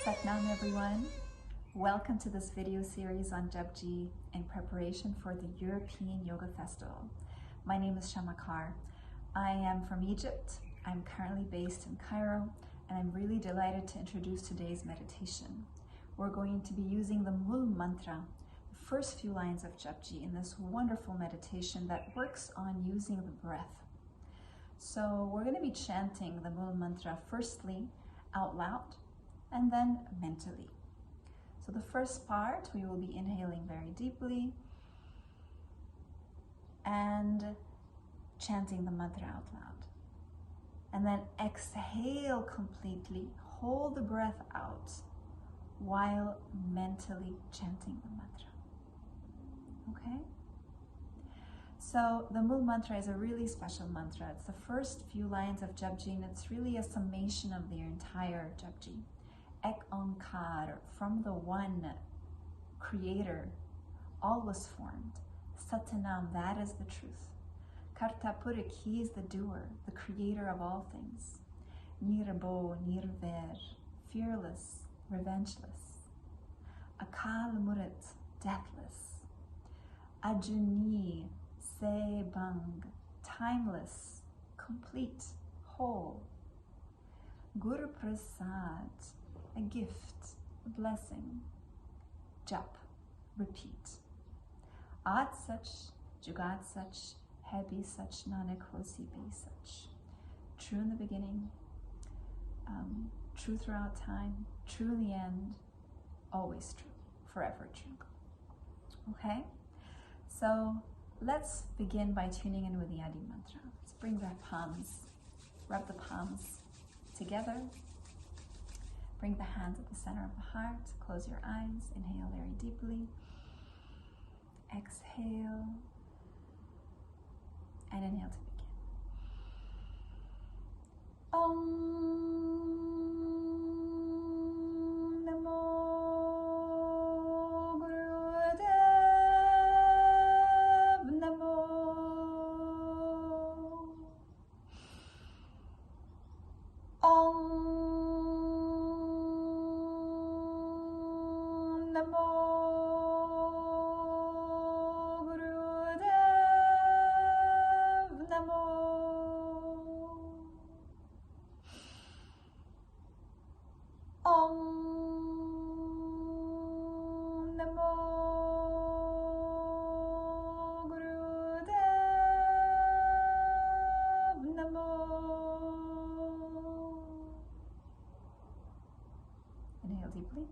Satnam everyone. Welcome to this video series on Japji in preparation for the European Yoga Festival. My name is Shama Kaur. I am from Egypt. I'm currently based in Cairo, and I'm really delighted to introduce today's meditation. We're going to be using the Mul Mantra, the first few lines of Japji in this wonderful meditation that works on using the breath. So we're going to be chanting the Mul Mantra firstly out loud and then mentally. So the first part, we will be inhaling very deeply and chanting the mantra out loud. And then exhale completely, hold the breath out while mentally chanting the mantra. Okay? So the Mul Mantra is a really special mantra. It's the first few lines of Japji, and it's really a summation of the entire Japji. Ek Onkar, from the one creator, all was formed. Satanam, that is the truth. Kartapurik, he is the doer, the creator of all things. Nirabo, nirver, fearless, revengeless. Akal Murit, deathless. Ajuni, sebang, timeless, complete, whole. Guru Prasad, a gift, a blessing. Jap, repeat. Ad such, Jugat such, Hebi such, Nanak Hosi be such. True in the beginning, true throughout time, true in the end, always true, forever true. Okay? So let's begin by tuning in with the Adi Mantra. Let's bring our palms, rub the palms together. Bring the hands at the center of the heart. Close your eyes. Inhale very deeply. Exhale. And inhale to begin. Om Namo Gurudev Namo. Om Namo Gurudev Namo. Om Namo Gurudev Namo. Inhale deeply.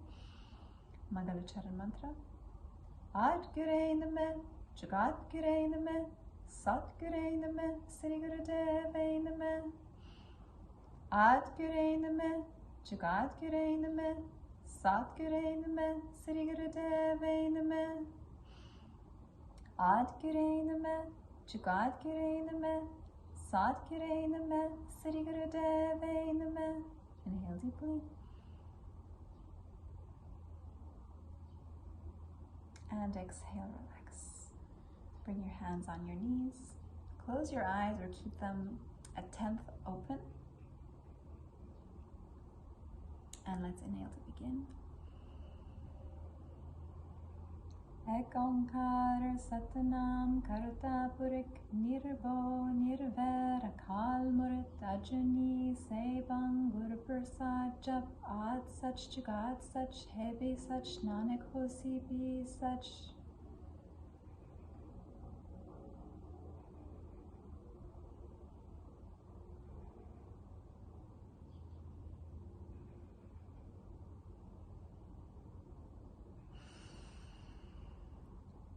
Mangalacharan mantra. Ad Gure Name, Jagat Gure Name, Sat Gure Name, Sri Gurudev Name. Ad Gure Name, Jagat Gure Name, Sat Gure Name, Sri Gurudev Name. Ad Gure Name, Jagat Gure Name, Sat Gure Name, Sri Gurudev Name. Inhale deeply. And exhale, relax. Bring your hands on your knees. Close your eyes or keep them a 10th open. And let's inhale to begin. Ek Onkar Satanam Kartapurik Nirbo Nirver Akal Murit Ajani Sebang Guru Prasad Jap Ad Sach Jugat Sach Hebi Sach Nanak Hosi be such.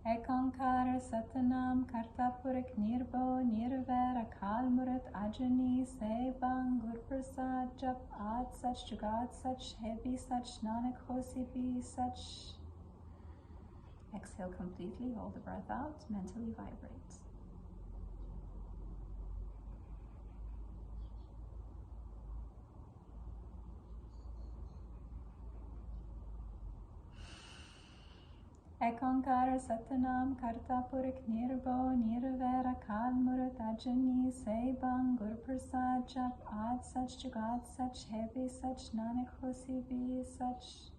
Ek Onkar Satanam Kartapurik Nirbo Nirver Akal Murit Ajani Sebang Guru Prasad Jap Ad Sach Jugat Sach Hebi Sach Nanak Hosi be such. Exhale completely, hold the breath out, mentally vibrate. Ek Onkara Satanam Karta Purik Nirvo Nirvera Kal Murat Ajani Sebang Gur Prasad Jap Ad Sach Jugat Sach Hebi Sach Nanak Hosi Bi Sach.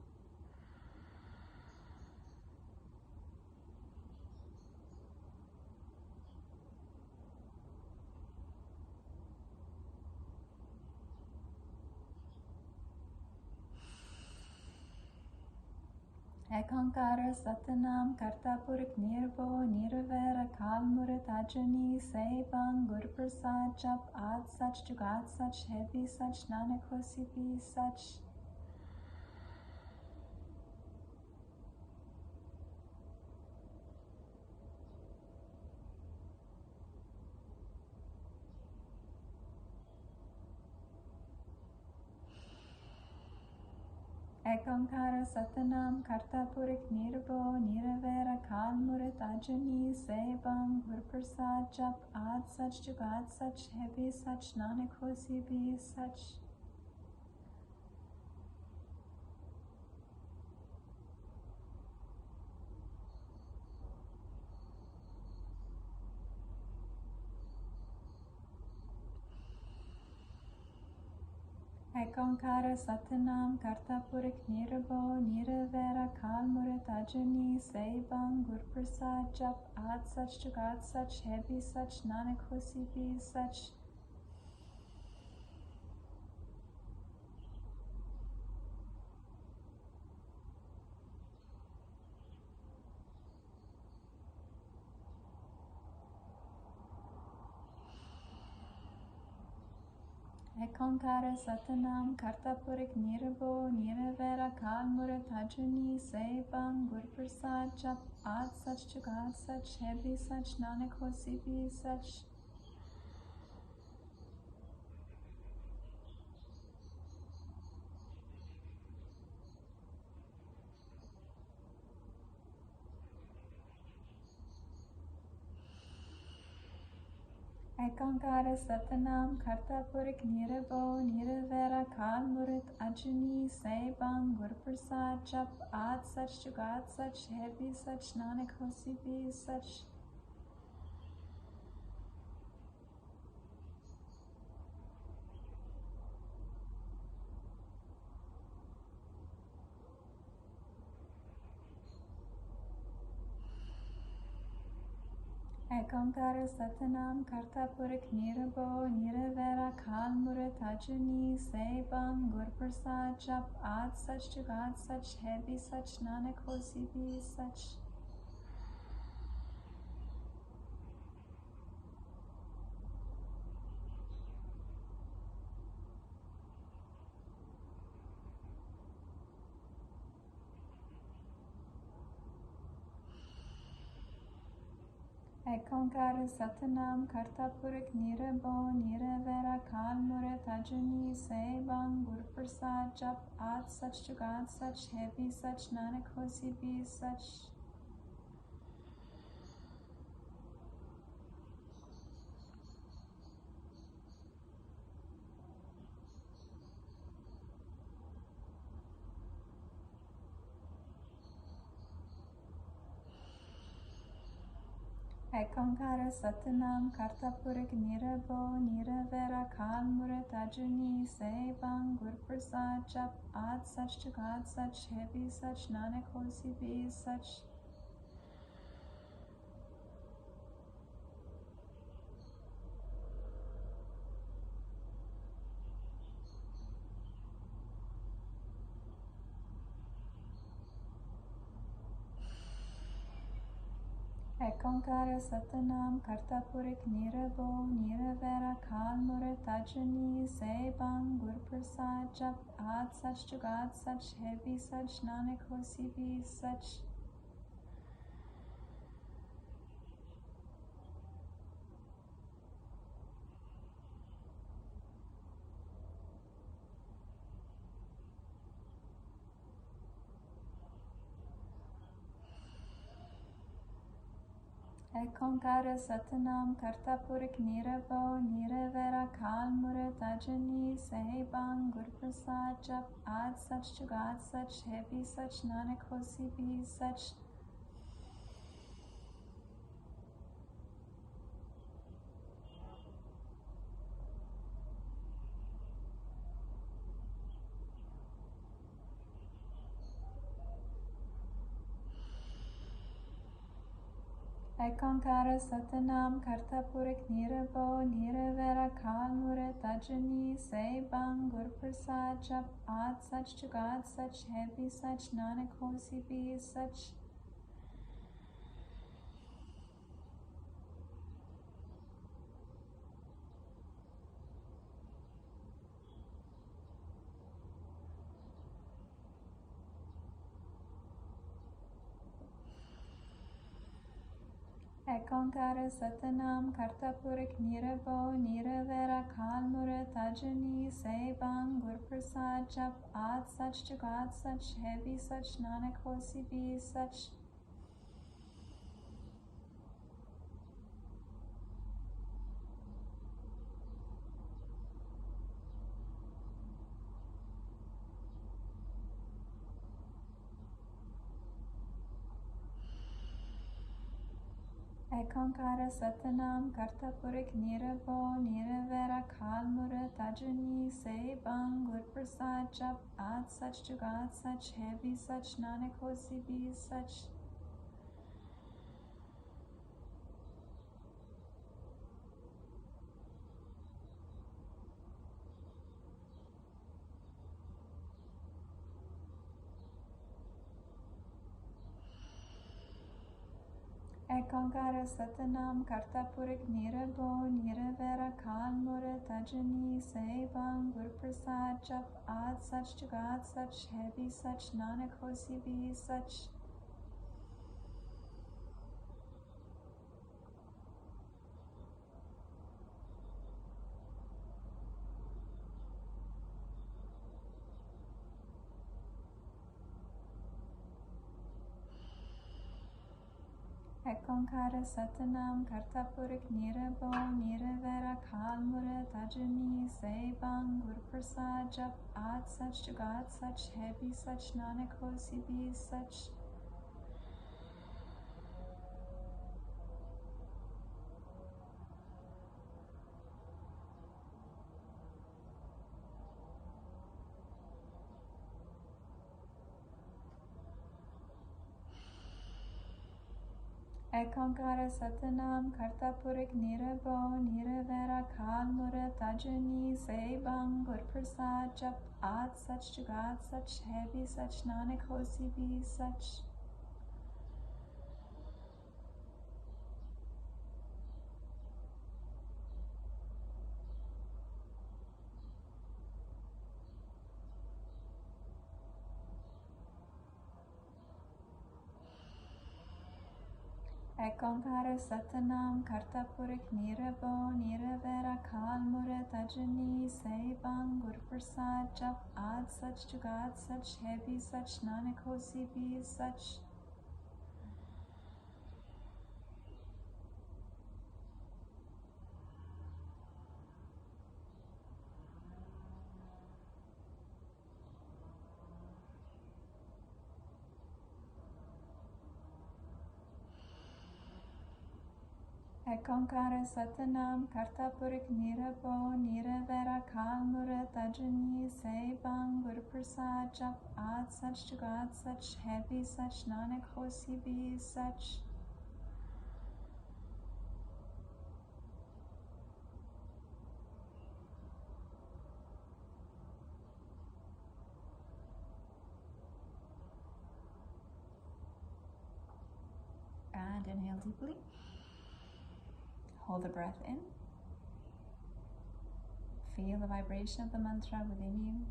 Ek Onkara Satanam Karta Purik Nirvo Nirvera Kal Murat Ajani Sebang Gur Prasad Jap Ad Sach Jugat Sach Hebi Sach Nanak Hosi Bi Sach. Ek Onkara Satanam Karta Purik Nirvo Nirvera Kal Murat Ajani Sebang Gur Prasad Jap Ad Sach Jugat Sach Hebi Sach Nanak Hosi Bi Sach. Ek Onkara Satanam Karta Purik Nirvo Nirvera Kal Murat Ajani Sebang Gur Prasad Jap Ad Sach Jugat Sach Hebi Sach Nanak Hosi Bi Sach. Ek Onkara Satanam Karta Purik Nirvo Nirvera Kal Murat Ajani Sebang Gur Prasad Jap Ad Sach Jugat Sach Hebi Sach Nanak Hosi Bi Sach. Ek Onkara Satanam Karta Purik Nirvo Nirvera Kal Murat Ajani Sebang Gur Prasad Jap Ad Sach Jugat Sach Hebi Sach Nanak Hosi Bi Sach. Ek Onkara Satanam Karta Purik Nirvo Nirvera Kal Murat Ajani Sebang Gur Prasad Jap Ad Sach Jugat Sach Hebi Sach Nanak Hosi Bi Sach. Ek Onkara Satanam Karta Purik Nirvo Nirvera Kal Murat Ajani Sebang Gur Prasad Jap Ad Sach Jugat Sach Hebi Sach Nanak Hosi Bi Sach. Ek Onkara Satanam Karta Purik Nirvo Nirvera Kal Murat Ajani Sebang Gur Prasad Jap Ad Sach Jugat Sach Hebi Sach Nanak Hosi Bi Sach. Ek Onkara Satanam Karta Purik Nirvo Nirvera Kal Murat Ajani Sebang Gur Prasad Jap Ad Sach Jugat Sach Hebi Sach Nanak Hosi Bi Sach. Ek Onkara Satanam Karta Purik Nirvo Nirvera Kal Murat Ajani Sebang Gur Prasad Jap Ad Sach Jugat Sach Hebi Sach Nanak Hosi Bi Sach. Ekankara Satanam Karta Purik Nirabo Niravera Kalmure Tajani Say Bang Gur Prasad Jap Ad Sach Jagad Sach Heavy Sach Nanak Hosi Be Sach. Ekankara Satanam Karta Purik Nirabo Niravera Kalmure Tajani Say Bang Gur Prasad Jap Ad Sach Jagad Sach Heavy Sach Nanak Hosi Be Sach. Ekankara Satanam Karta Purik Nirabo Niravera Kalmure Tajani Say Bang Gur Prasad Jap Ad Sach Jagad Sach Heavy Sach Nanak Hosi Be Sach. Ekankara Satanam Karta Purik Nirabo Niravera Kalmure Tajani Say Bang Gur Prasad Jap Ad Sach Jagad Sach Heavy Sach Nanak Hosi Be Sach. Ekankara Satanam Karta Purik Nirabo Niravera Kalmure Tajani Say Bang Gur Prasad Jap Ad Sach Jagad Sach Heavy Sach Nanak Hosi Be Sach. Ekankara Satanam Karta Purik Nirabo Niravera Kalmure Tajani Say Bang Gur Prasad Jap Ad Sach Jagad Sach Heavy Sach Nanak Hosi Be Sach. Ekankara Satanam Karta Purik Nirabo Niravera Kalmure Tajani Say Bang Gur Prasad Jap Ad Sach Jagad Sach Heavy Sach Nanak Hosi Be Sach. Ekankara Satanam Karta Purik Nirabo Niravera Kalmure Tajani Say Bang Gur Prasad Jap Ad Sach Jagad Sach Heavy Sach Nanak Hosi Be Sach. And inhale deeply. Hold the breath in. Feel the vibration of the mantra within you.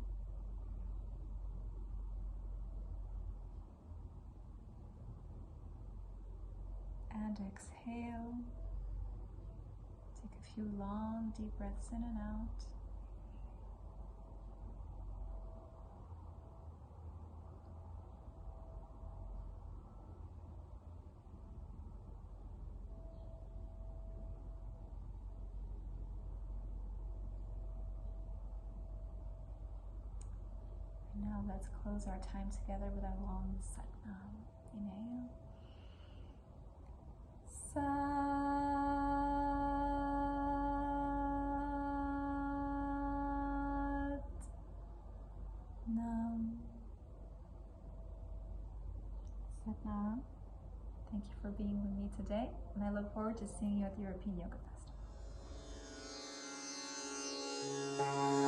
And exhale. Take a few long, deep breaths in and out. Now let's close our time together with our long Satnam. Inhale. Satnam. Thank you for being with me today, and I look forward to seeing you at the European Yoga Festival.